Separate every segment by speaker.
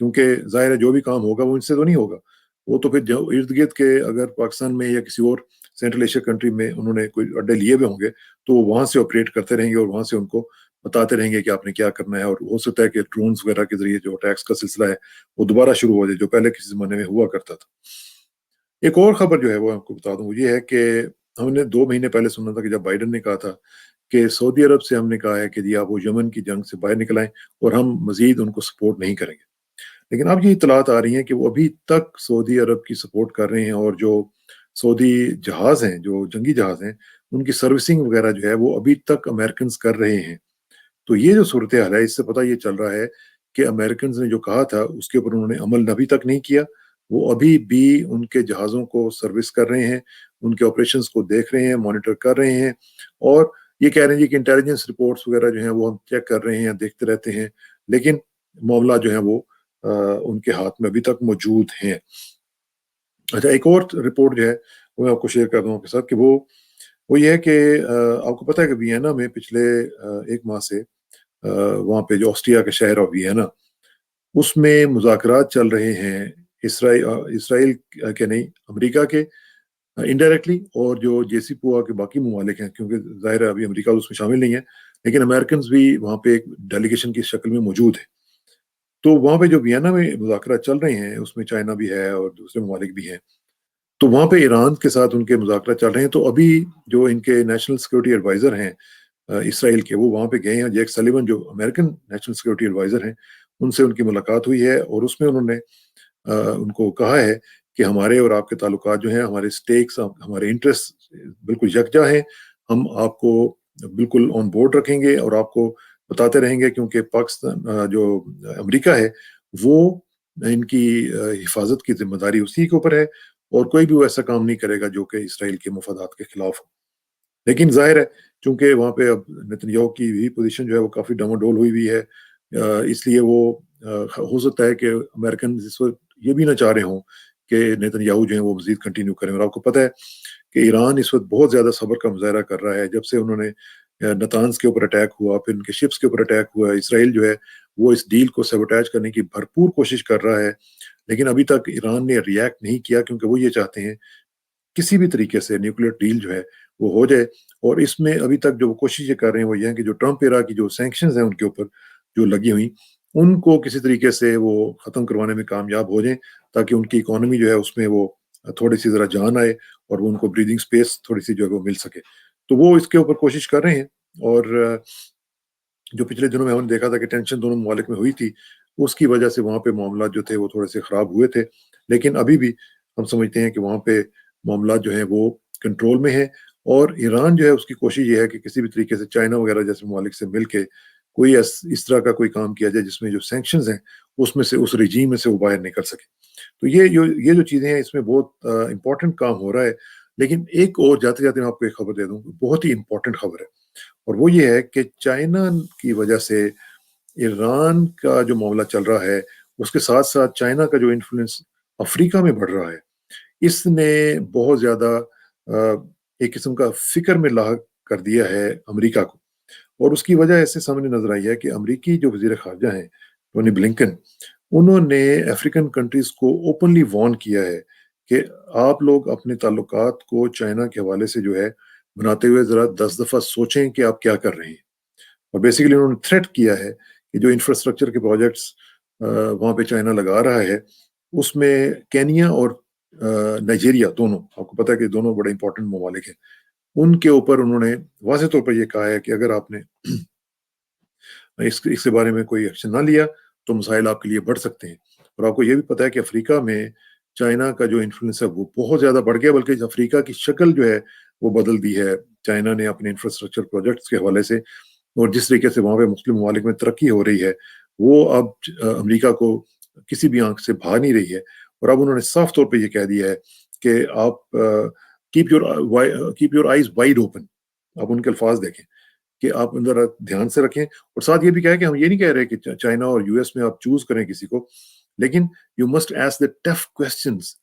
Speaker 1: کیونکہ ظاہر ہے جو بھی کام ہوگا وہ ان سے تو نہیں ہوگا، وہ تو پھر جو ارد گرد کے اگر پاکستان میں یا کسی اور سینٹرل ایشیا کنٹری میں انہوں نے کوئی اڈے لیے ہوئے ہوں گے تو وہ وہاں سے آپریٹ کرتے رہیں گے اور وہاں سے ان کو بتاتے رہیں گے کہ آپ نے کیا کرنا ہے، اور ہو سکتا ہے کہ ڈرونز وغیرہ کے ذریعے جو اٹیکس کا سلسلہ ہے وہ دوبارہ شروع ہو جائے جو پہلے کسی زمانے میں ہوا کرتا تھا۔ ایک اور خبر جو ہے وہ آپ کو بتا دوں، وہ یہ ہے کہ ہم نے 2 مہینے پہلے سنا تھا کہ جب بائیڈن نے کہا تھا کہ سعودی عرب سے ہم نے کہا ہے کہ جی آپ وہ یمن کی جنگ سے باہر نکل آئیں اور ہم مزید ان کو سپورٹ نہیں کریں گے، لیکن اب یہ اطلاعات آ رہی ہیں کہ وہ ابھی تک سعودی عرب کی سپورٹ کر رہے ہیں، اور جو سعودی جہاز ہیں، جو جنگی جہاز ہیں، ان کی سروسنگ وغیرہ جو ہے وہ ابھی تک امریکنز کر رہے ہیں۔ تو یہ جو صورتحال ہے اس سے پتہ یہ چل رہا ہے کہ امریکنز نے جو کہا تھا اس کے اوپر انہوں نے عمل ابھی تک نہیں کیا، وہ ابھی بھی ان کے جہازوں کو سروس کر رہے ہیں، ان کے آپریشنز کو دیکھ رہے ہیں، مانیٹر کر رہے ہیں، اور یہ کہہ رہے ہیں کہ انٹیلیجنس رپورٹس وغیرہ جو ہیں وہ ہم چیک کر رہے ہیں، دیکھتے رہتے ہیں، لیکن معاملہ جو ہے وہ ان کے ہاتھ میں ابھی تک موجود ہیں۔ اچھا، ایک اور رپورٹ جو ہے وہ میں آپ کو شیئر کر دوں آپ کے ساتھ کہ وہ یہ ہے کہ آپ کو پتہ ہے کہ وینا میں پچھلے 1 ماہ سے وہاں پہ جو آسٹریا کا شہر ہے وینا، اس میں مذاکرات چل رہے ہیں اسرائیل کے نہیں، امریکہ کے انڈائریکٹلی، اور جو جے سی پوآ کے باقی ممالک ہیں، کیونکہ ظاہر ہے ابھی امریکہ اس میں شامل نہیں ہے، لیکن امریکنز بھی وہاں پہ ایک ڈیلیگیشن کی شکل میں موجود ہے۔ تو وہاں پہ جو وینا میں مذاکرات چل رہے ہیں اس میں چائنا بھی ہے اور دوسرے ممالک بھی ہیں، تو وہاں پہ ایران کے ساتھ ان کے مذاکرات چل رہے ہیں۔ تو ابھی جو ان کے نیشنل سیکورٹی ایڈوائزر ہیں اسرائیل کے، وہ وہاں پہ گئے ہیں، جیک سلیون جو امریکن نیشنل سیکورٹی ایڈوائزر ہیں، ان سے ان کی ملاقات ہوئی ہے، اور اس میں انہوں نے ان کو کہا ہے کہ ہمارے اور آپ کے تعلقات جو ہیں، ہمارے سٹیکس، ہمارے انٹرسٹ بالکل یکجا ہیں، ہم آپ کو بالکل آن بورڈ رکھیں گے اور آپ کو بتاتے رہیں گے، کیونکہ پاکستان جو امریکہ ہے وہ ان کی حفاظت کی ذمہ داری اسی کے اوپر ہے، اور کوئی بھی وہ ایسا کام نہیں کرے گا جو کہ اسرائیل کے مفادات کے خلاف ہو۔ لیکن ظاہر ہے چونکہ وہاں پہ اب نتنیاہو کی بھی پوزیشن جو ہے وہ کافی ڈاواڈول ہوئی ہوئی ہے، اس لیے وہ ہو سکتا ہے کہ امریکن اس وقت یہ بھی نہ چاہ رہے ہوں کہ نتنیاہو جو ہیں وہ مزید کنٹینیو کریں، اور آپ کو پتہ ہے کہ ایران اس وقت بہت زیادہ صبر کا مظاہرہ کر رہا ہے، جب سے انہوں نے نتانز کے اوپر اٹیک ہوا، پھر ان کے شپس کے اوپر اٹیک ہوا، اسرائیل جو ہے وہ اس ڈیل کو سیبوٹیج کرنے کی بھرپور کوشش کر رہا ہے، لیکن ابھی تک ایران نے ریئیکٹ نہیں کیا، کیونکہ وہ یہ چاہتے ہیں کسی بھی طریقے سے نیوکلیر ڈیل جو ہے وہ ہو جائے، اور اس میں ابھی تک جو وہ کوشش یہ کر رہے ہیں وہ یہ ہے کہ جو ٹرمپ ایرا کی جو سینکشنز ہیں ان کے اوپر جو لگی ہوئی، ان کو کسی طریقے سے وہ ختم کروانے میں کامیاب ہو جائیں، تاکہ ان کی اکانومی جو ہے اس میں وہ تھوڑی سی ذرا جان آئے اور وہ ان کو بریدنگ سپیس تھوڑی سی جو ہے وہ مل سکے، تو وہ اس کے اوپر کوشش کر رہے ہیں۔ اور جو پچھلے دنوں میں ہم نے دیکھا تھا کہ ٹینشن دونوں ممالک میں ہوئی تھی، اس کی وجہ سے وہاں پہ معاملات جو تھے وہ تھوڑے سے خراب ہوئے تھے، لیکن ابھی بھی ہم سمجھتے ہیں کہ وہاں پہ معاملات جو ہیں وہ کنٹرول میں ہیں، اور ایران جو ہے اس کی کوشش یہ ہے کہ کسی بھی طریقے سے چائنا وغیرہ جیسے ممالک سے مل کے کوئی اس طرح کا کوئی کام کیا جائے جس میں جو سینکشنز ہیں اس میں سے، اس رجیم میں سے وہ باہر نکل سکے۔ تو یہ جو چیزیں ہیں اس میں بہت امپورٹنٹ کام ہو رہا ہے، لیکن ایک اور جاتے جاتے میں آپ کو ایک خبر دے دوں، بہت ہی امپورٹنٹ خبر ہے، اور وہ یہ ہے کہ چائنا کی وجہ سے ایران کا جو معاملہ چل رہا ہے، اس کے ساتھ ساتھ چائنا کا جو انفلوئنس افریقہ میں بڑھ رہا ہے، اس نے بہت زیادہ ایک قسم کا فکر میں لاحق کر دیا ہے امریکہ کو، اور اس کی وجہ ایسے سامنے نظر آئی ہے کہ امریکی جو وزیر خارجہ ہیں ٹونی بلنکن، انہوں نے افریقن کنٹریز کو اوپنلی وارن کیا ہے کہ آپ لوگ اپنے تعلقات کو چائنا کے حوالے سے جو ہے بناتے ہوئے ذرا 10 دفعہ سوچیں کہ آپ کیا کر رہے ہیں، اور بیسیکلی انہوں نے تھریٹ کیا ہے کہ جو انفراسٹرکچر کے پروجیکٹس وہاں پہ چائنا لگا رہا ہے، اس میں کینیا اور نائجیریا دونوں، آپ کو پتہ ہے کہ دونوں بڑے امپورٹنٹ ممالک ہیں، ان کے اوپر انہوں نے واضح طور پر یہ کہا ہے کہ اگر آپ نے اس کے بارے میں کوئی ایکشن نہ لیا تو مسائل آپ کے لیے بڑھ سکتے ہیں۔ اور آپ کو یہ بھی پتہ ہے کہ افریقہ میں چائنا کا جو انفلوئنس ہے وہ بہت زیادہ بڑھ گیا، بلکہ افریقہ کی شکل جو ہے وہ بدل دی ہے چائنا نے اپنے انفراسٹرکچر پروجیکٹس کے حوالے سے، اور جس طریقے سے وہاں پہ مسلم ممالک میں ترقی ہو رہی ہے وہ اب امریکہ کو کسی بھی آنکھ سے بھا نہیں رہی ہے، اور اب انہوں نے صاف طور پہ یہ کہہ دیا ہے کہ آپ keep your eyes wide open, آپ ان کے الفاظ دیکھیں کہ آپ ذرا دھیان سے رکھیں، اور ساتھ یہ بھی کہا ہے کہ ہم یہ نہیں کہہ رہے کہ چائنا اور یو ایس میں آپ چوز کریں کسی کو، لیکن you must ask the tough questions,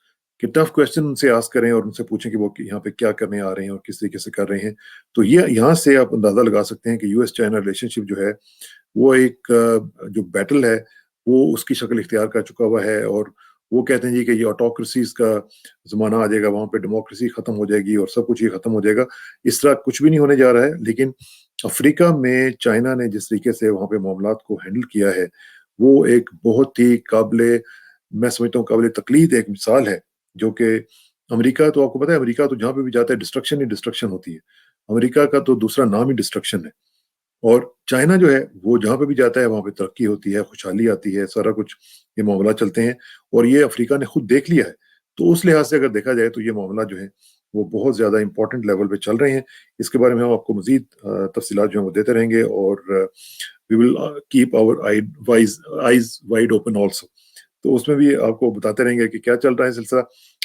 Speaker 1: کہ ٹف کوسچن ان سے آسک کریں اور ان سے پوچھیں کہ وہ یہاں پہ کیا کرنے آ رہے ہیں اور کس طریقے سے کر رہے ہیں۔ تو یہ یہاں سے آپ اندازہ لگا سکتے ہیں کہ یو ایس چائنا ریلیشن شپ جو ہے وہ ایک جو بیٹل ہے وہ اس کی شکل اختیار کر چکا ہوا ہے، اور وہ کہتے ہیں جی کہ یہ آٹوکریسیز کا زمانہ آ جائے گا، وہاں پہ ڈیموکریسی ختم ہو جائے گی اور سب کچھ یہ ختم ہو جائے گا. اس طرح کچھ بھی نہیں ہونے جا رہا ہے. لیکن افریقہ میں چائنا نے جس طریقے سے وہاں پہ معاملات کو ہینڈل کیا ہے، وہ ایک بہت ہی میں سمجھتا ہوں قابل تقلید ایک مثال ہے. جو کہ امریکہ، تو آپ کو پتا ہے امریکہ تو جہاں پہ بھی جاتا ہے ڈسٹرکشن ہی ڈسٹرکشن ہوتی ہے. امریکہ کا تو دوسرا نام ہی ڈسٹرکشن ہے. اور چائنا جو ہے وہ جہاں پہ بھی جاتا ہے وہاں پہ ترقی ہوتی ہے، خوشحالی آتی ہے، سارا کچھ یہ معاملات چلتے ہیں. اور یہ افریقہ نے خود دیکھ لیا ہے. تو اس لحاظ سے اگر دیکھا جائے تو یہ معاملات جو ہیں وہ بہت زیادہ امپورٹنٹ لیول پہ چل رہے ہیں. اس کے بارے میں ہم آپ کو مزید تفصیلات جو ہیں وہ دیتے رہیں گے، اور we will keep our eyes wide open also. تو اس میں بھی آپ کو بتاتے رہیں گے کہ کیا چل رہا ہے سلسلہ.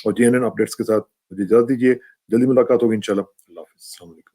Speaker 1: اور جی این این اپڈیٹس کے ساتھ مجھے اجازت دیجیے. جلدی ملاقات ہوگی انشاءاللہ. اللہ حافظ. السلام علیکم.